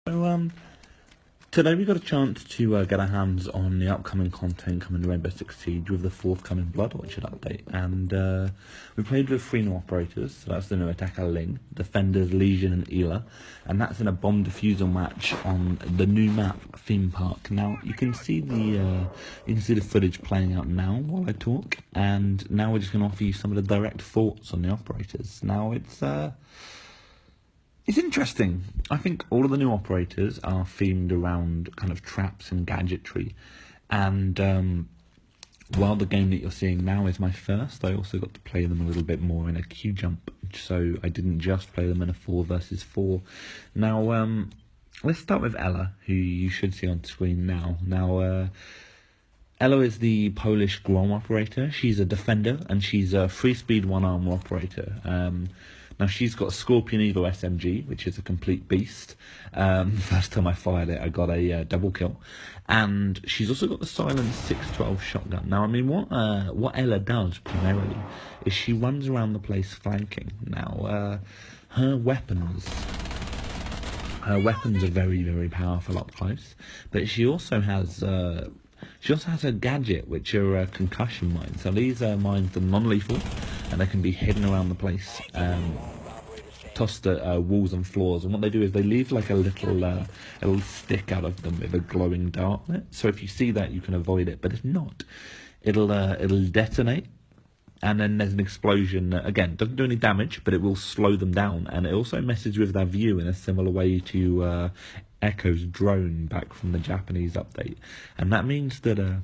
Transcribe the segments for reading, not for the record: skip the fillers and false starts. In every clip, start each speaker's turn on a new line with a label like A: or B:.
A: So, today we got a chance to get our hands on the upcoming content coming to Rainbow Six Siege with the forthcoming Blood Orchid update, and we played with three new operators. So that's the new attacker Ling, defenders Legion and Ela, and that's in a bomb defusal match on the new map Theme Park. Now you can see the footage playing out now while I talk, and now we're just going to offer you some of the direct thoughts on the operators. Now it's interesting. I think all of the new operators are themed around kind of traps and gadgetry, and while the game that you're seeing now is my first, I also got to play them a little bit more in a queue jump, so I didn't just play them in a 4 versus 4. Now, let's start with Ela, who you should see on screen now. Ela is the Polish Grom operator. She's a defender, and she's a 3-speed 1-armor operator. Now, she's got a Scorpion Evo SMG, which is a complete beast. First time I fired it, I got a double kill. And she's also got the silent 612 shotgun. Now, I mean, what Ela does primarily is she runs around the place flanking. Now, her weapons are very, very powerful up close. But she also has a gadget, which are concussion mines. So these mines are non-lethal, and they can be hidden around the place, tossed at walls and floors. And what they do is they leave like a little stick out of them with a glowing dart on it. So if you see that, you can avoid it. But if not, it'll detonate, and then there's an explosion that, again, doesn't do any damage, but it will slow them down. And it also messes with their view in a similar way to Echo's drone back from the Japanese update. And that means that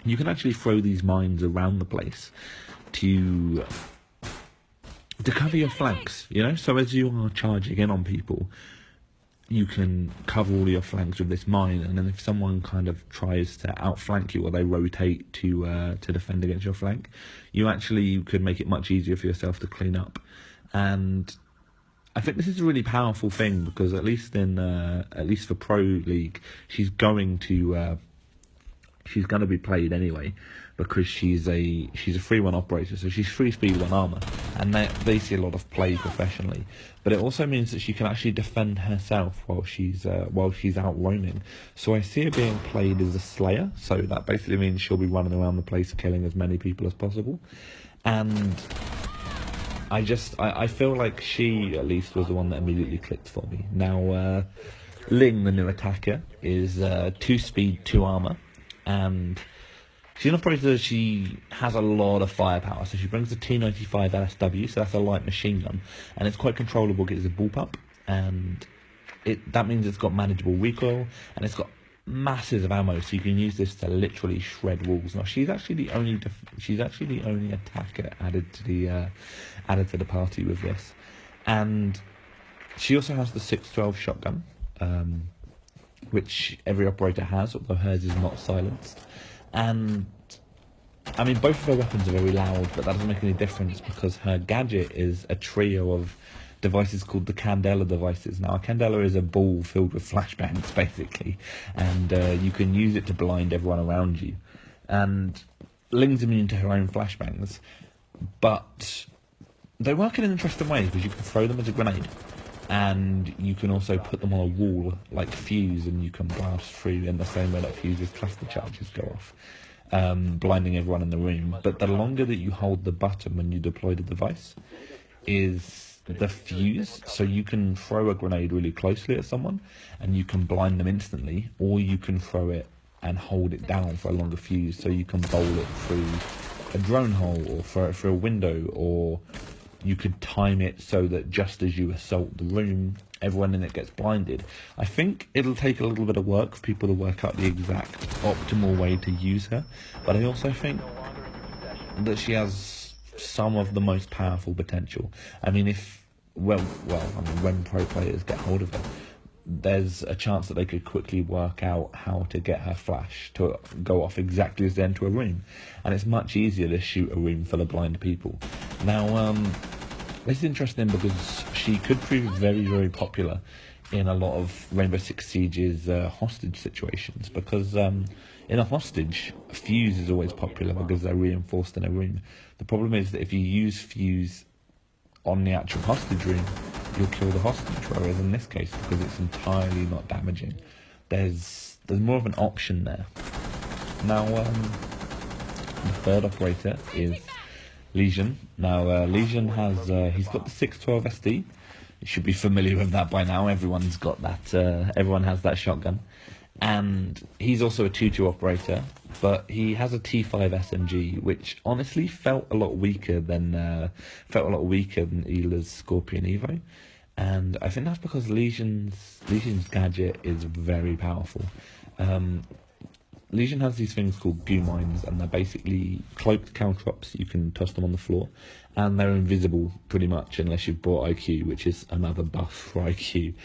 A: you can actually throw these mines around the place to cover your flanks, you know? So as you are charging in on people, you can cover all your flanks with this mine, and then if someone kind of tries to outflank you, or they rotate to defend against your flank, you could make it much easier for yourself to clean up. And I think this is a really powerful thing, because at least for Pro League, she's going to be played anyway, because she's a 3-1 operator, so she's 3-speed 1-armor, and they see a lot of play professionally. But it also means that she can actually defend herself while she's out roaming. So I see her being played as a slayer, so that basically means she'll be running around the place killing as many people as possible. And I feel like she, at least, was the one that immediately clicked for me. Now, Ling, the new attacker, is 2-speed 2-armor, and she's an operator. She has a lot of firepower, so she brings the T95 LSW, so that's a light machine gun, and it's quite controllable because it's a bullpup, and that means it's got manageable recoil, and it's got masses of ammo, so you can use this to literally shred walls. Now, she's actually the only attacker added to the party with this, and she also has the 612 shotgun, which every operator has, although hers is not silenced. And I mean, both of her weapons are very loud, but that doesn't make any difference, because her gadget is a trio of devices called the Candela devices. Now, a Candela is a ball filled with flashbangs, basically, and you can use it to blind everyone around you. And Ling's immune to her own flashbangs, but they work in an interesting way, because you can throw them as a grenade, and you can also put them on a wall like Fuse, and you can blast through in the same way that Fuse's cluster charges go off, blinding everyone in the room. But the longer that you hold the button when you deploy the device is the fuse, so you can throw a grenade really closely at someone and you can blind them instantly, or you can throw it and hold it down for a longer fuse, so you can bowl it through a drone hole, or throw it through a window, or you could time it so that just as you assault the room, everyone in it gets blinded. I think it'll take a little bit of work for people to work out the exact optimal way to use her, but I also think that she has some of the most powerful potential. I mean, when pro players get hold of her, there's a chance that they could quickly work out how to get her flash to go off exactly as they enter a room, and it's much easier to shoot a room full of blind people. Now, this is interesting because she could prove very, very popular in a lot of Rainbow Six Siege's hostage situations, because in a hostage, Fuse is always popular because they're reinforced in a room. The problem is that if you use Fuse on the actual hostage room, you'll kill the hostage, whereas in this case, because it's entirely not damaging, there's more of an option there. Now, the third operator is Legion. Now, Legion has, he's got the 612 SD. You should be familiar with that by now. Everyone's got that, everyone has that shotgun. And he's also a 2-2 operator, but he has a T5 SMG, which honestly felt a lot weaker than Ela's Scorpion Evo. And I think that's because Legion's gadget is very powerful. Legion has these things called goo mines, and they're basically cloaked caltrops. You can toss them on the floor, and they're invisible pretty much unless you've bought IQ, which is another buff for IQ.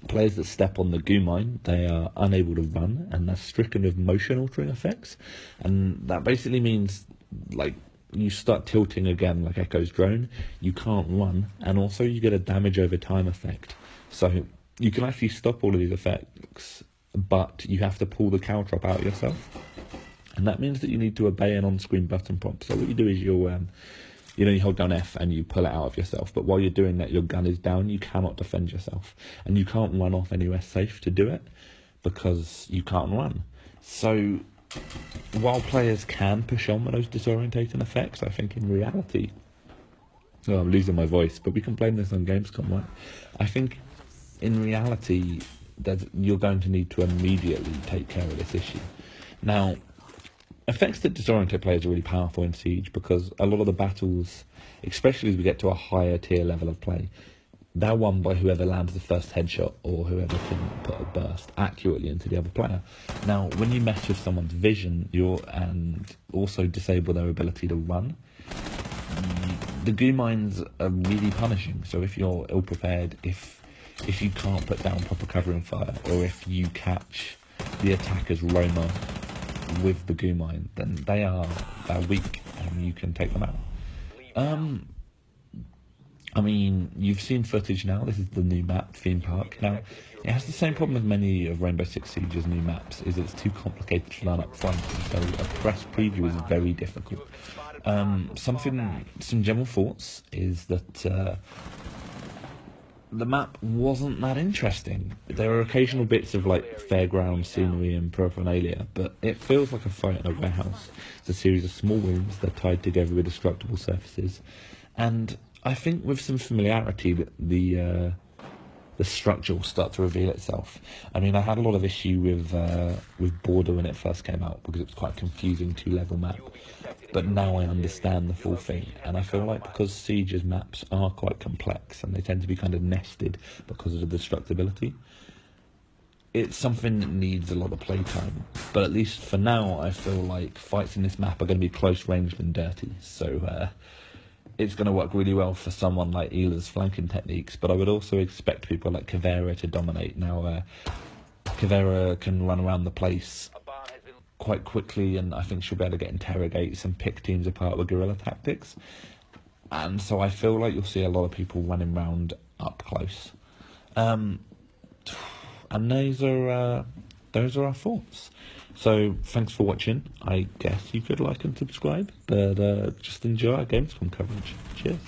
A: Players that step on the goo mine, they are unable to run, and they're stricken with motion altering effects, and that basically means, like, you start tilting again like Echo's drone, you can't run, and also you get a damage over time effect. So you can actually stop all of these effects, but you have to pull the caltrop out yourself, and that means that you need to obey an on-screen button prompt. So what you do is you hold down F and you pull it out of yourself, but while you're doing that, your gun is down, you cannot defend yourself, and you can't run off anywhere safe to do it, because you can't run. So, while players can push on with those disorientating effects, I think in reality, oh, I'm losing my voice, but we can blame this on Gamescom, right? I think in reality, that you're going to need to immediately take care of this issue. Now, effects that disorientate players are really powerful in Siege, because a lot of the battles, especially as we get to a higher tier level of play, they're won by whoever lands the first headshot or whoever can put a burst accurately into the other player. Now, when you mess with someone's vision and also disable their ability to run, the goo mines are really punishing. So if you're ill-prepared, if you can't put down proper covering fire, or if you catch the attacker's roamer with the goo mine, then they're weak and you can take them out. I mean, you've seen footage now. This is the new map, Theme Park. Now, it has the same problem as many of Rainbow Six Siege's new maps, is it's too complicated to learn up front, so a press preview is very difficult. Some general thoughts is that the map wasn't that interesting. There are occasional bits of like fairground scenery and paraphernalia, but it feels like a fight in a warehouse. It's a series of small rooms, they're tied together with destructible surfaces, and I think with some familiarity that the structure will start to reveal itself. I mean, I had a lot of issue with Border when it first came out, because it was quite a confusing 2-level map. But now I understand the full thing, and I feel like because Siege's maps are quite complex and they tend to be kind of nested because of the destructibility, it's something that needs a lot of playtime. But at least for now, I feel like fights in this map are going to be close ranged and dirty. So it's going to work really well for someone like Ela's flanking techniques, but I would also expect people like Caveira to dominate. Now, Caveira can run around the place quite quickly, and I think she'll be able to get interrogates and pick teams apart with guerrilla tactics. And so I feel like you'll see a lot of people running around up close. And those are our thoughts. So thanks for watching. I guess you could like and subscribe, but just enjoy our Gamescom coverage. Cheers.